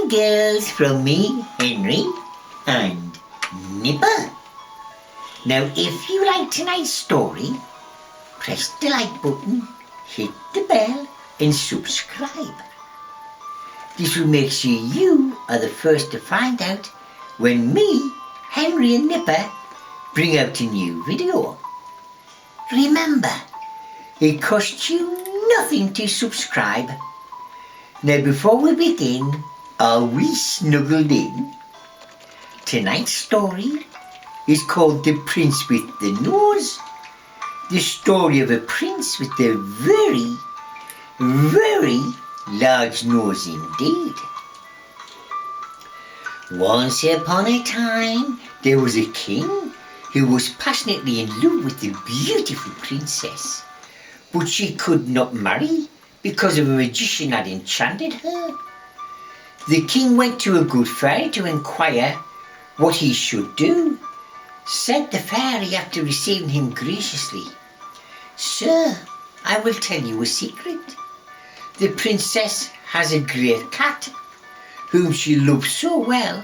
and girls, from me, Henry, and Nipper. Now, if you like tonight's story, press the like button, hit the bell, and subscribe. This will make sure you are the first to find out when me, Henry and Nipper, bring out a new video. Remember, it costs you nothing to subscribe. Now, before we begin, are we snuggled in? Tonight's story is called The Prince with the Nose. The story of a prince with a very, very large nose indeed. Once upon a time, there was a king who was passionately in love with a beautiful princess, but she could not marry because of a magician had enchanted her. The king went to a good fairy to inquire what he should do. Said the fairy after receiving him graciously, "Sir, I will tell you a secret. The princess has a great cat, whom she loves so well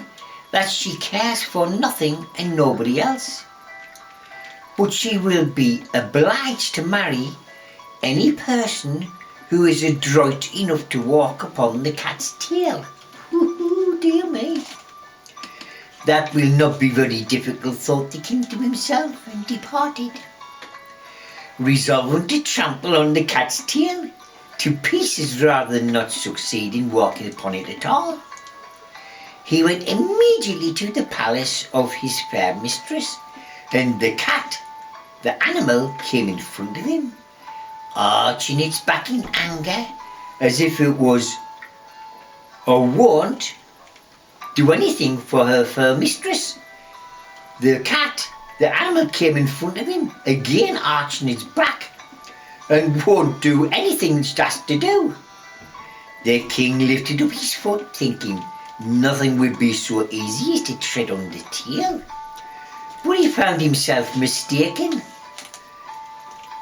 that she cares for nothing and nobody else. But she will be obliged to marry any person who is adroit enough to walk upon the cat's tail." Ooh, dear me. "That will not be very difficult," thought the king to himself, and departed, resolving to trample on the cat's tail to pieces rather than not succeed in walking upon it at all. He went immediately to the palace of his fair mistress, and the cat, the animal, came in front of him, arching its back in anger as if it was or won't do anything for her fair mistress. The cat, the animal, came in front of him, again arching its back, and won't do anything it's asked to do. The king lifted up his foot, thinking nothing would be so easy as to tread on the tail, but he found himself mistaken.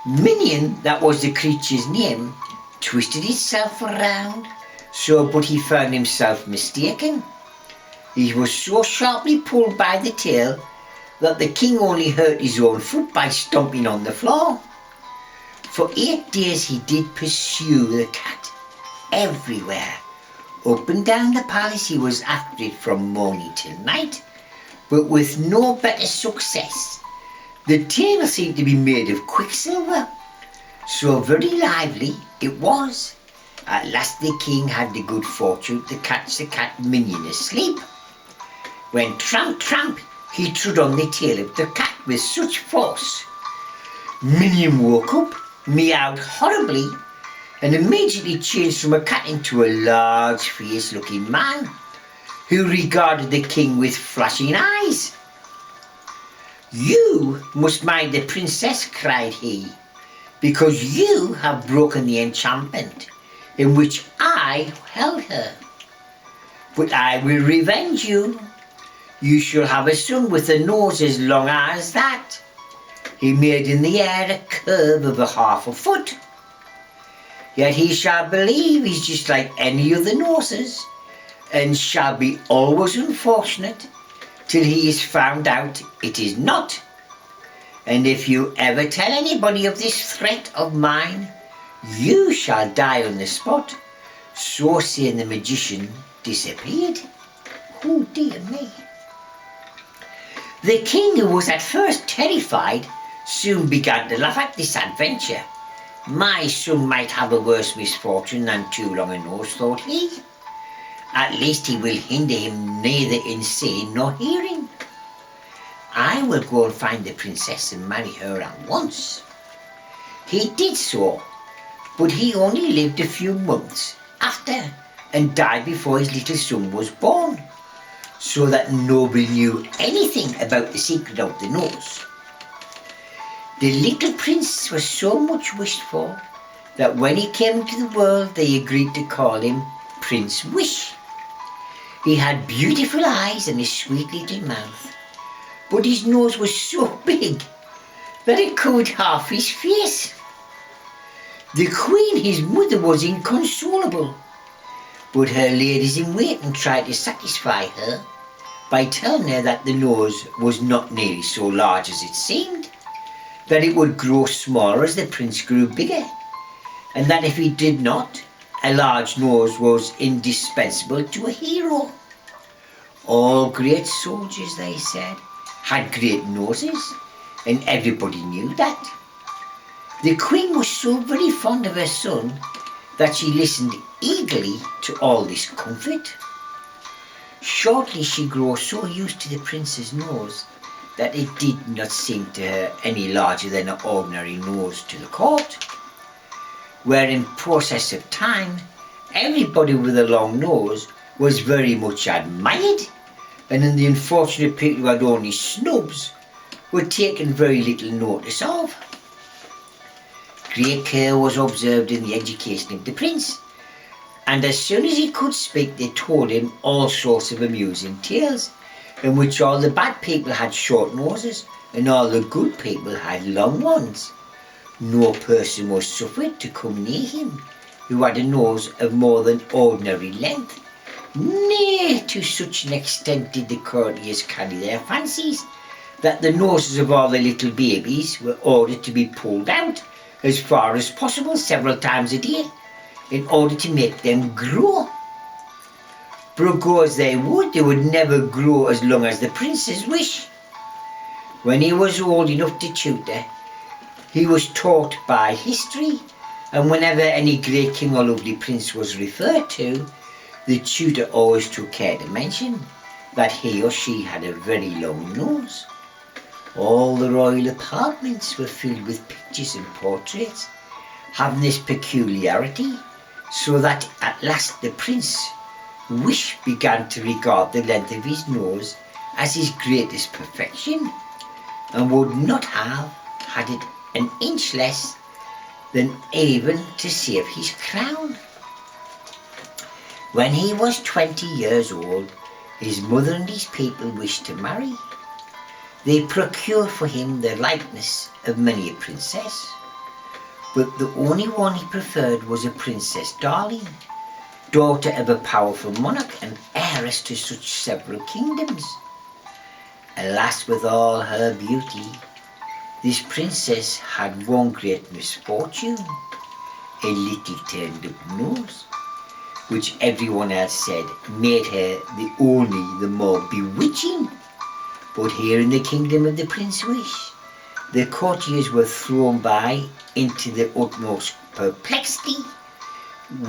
Minion, that was the creature's name, twisted itself around, but he found himself mistaken. He was so sharply pulled by the tail that the king only hurt his own foot by stomping on the floor. For 8 days he did pursue the cat everywhere. Up and down the palace he was after it from morning till night, but with no better success. The tail seemed to be made of quicksilver, so very lively it was. At last the king had the good fortune to catch the cat Minion asleep, when tramp, tramp, he trod on the tail of the cat with such force. Minion woke up, meowed horribly, and immediately changed from a cat into a large, fierce-looking man, who regarded the king with flashing eyes. "You must mind the princess," cried he, "because you have broken the enchantment in which I held her. But I will revenge you. You shall have a son with a nose as long as that." He made in the air a curve of a half a foot. "Yet he shall believe he's just like any other noses, and shall be always unfortunate till he is found out it is not. And if you ever tell anybody of this threat of mine, you shall die on the spot." So saying, the magician disappeared. Oh dear me. The king, who was at first terrified, soon began to laugh at this adventure. "My son might have a worse misfortune than too long a nose," thought he. "At least he will hinder him neither in seeing nor hearing. I will go and find the princess and marry her at once." He did so, but he only lived a few months after and died before his little son was born, so that nobody knew anything about the secret of the nose. The little prince was so much wished for that when he came into the world they agreed to call him Prince Wish. He had beautiful eyes and a sweet little mouth, but his nose was so big that it covered half his face. The queen, his mother, was inconsolable, but her ladies in waiting tried to satisfy her by telling her that the nose was not nearly so large as it seemed, that it would grow smaller as the prince grew bigger, and that if he did not, a large nose was indispensable to a hero. All great soldiers, they said, had great noses, and everybody knew that. The queen was so very fond of her son that she listened eagerly to all this comfort. Shortly she grew so used to the prince's nose that it did not seem to her any larger than an ordinary nose to the court, where in process of time everybody with a long nose was very much admired, and then the unfortunate people who had only snubs were taken very little notice of. Great care was observed in the education of the prince, and as soon as he could speak they told him all sorts of amusing tales, in which all the bad people had short noses and all the good people had long ones. No person was suffered to come near him who had a nose of more than ordinary length. Nay, to such an extent did the courtiers carry their fancies that the noses of all the little babies were ordered to be pulled out as far as possible several times a day in order to make them grow. But go as they would never grow as long as the prince's wish. When he was old enough to tutor, he was taught by history, and whenever any great king or lovely prince was referred to, the tutor always took care to mention that he or she had a very long nose. All the royal apartments were filled with pictures and portraits having this peculiarity, so that at last the prince wish began to regard the length of his nose as his greatest perfection, and would not have had it an inch less than even to save his crown. When he was 20 years old, his mother and his people wished to marry. They procured for him the likeness of many a princess, but the only one he preferred was a Princess Darling, daughter of a powerful monarch and heiress to such several kingdoms. Alas, with all her beauty, this princess had one great misfortune, a little turned up nose, which everyone else said made her the more bewitching. But here in the kingdom of the Prince Wish, the courtiers were thrown by into the utmost perplexity.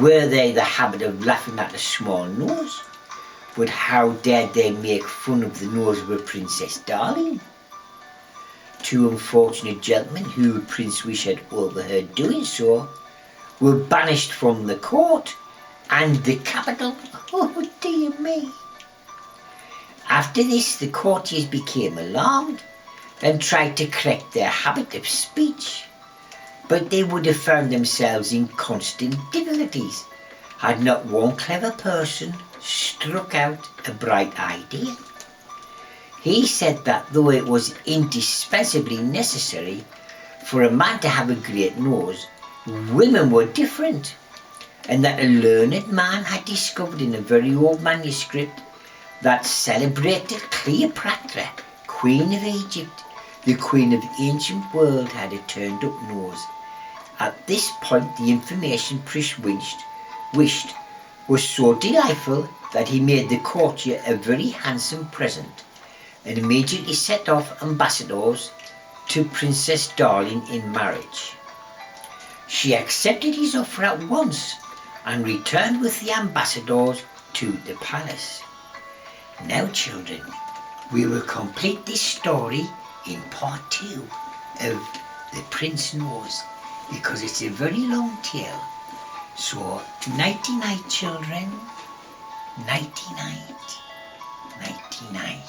Were they the habit of laughing at a small nose? But how dared they make fun of the nose of a Princess Darling? Two unfortunate gentlemen who Prince Wish had overheard doing so were banished from the court and the capital. Oh dear me! After this the courtiers became alarmed and tried to correct their habit of speech, but they would have found themselves in constant difficulties had not one clever person struck out a bright idea. He said that though it was indispensably necessary for a man to have a great nose, women were different, and that a learned man had discovered in a very old manuscript that celebrated Cleopatra, Queen of Egypt, the queen of the ancient world, had a turned up nose. At this point the information Prince wished was so delightful that he made the courtier a very handsome present, and immediately set off ambassadors to Princess Darling in marriage. She accepted his offer at once and returned with the ambassadors to the palace. Now children, we will complete this story in part 2 of The Prince Nose, because it's a very long tale. So nighty night children, nighty night, nighty night.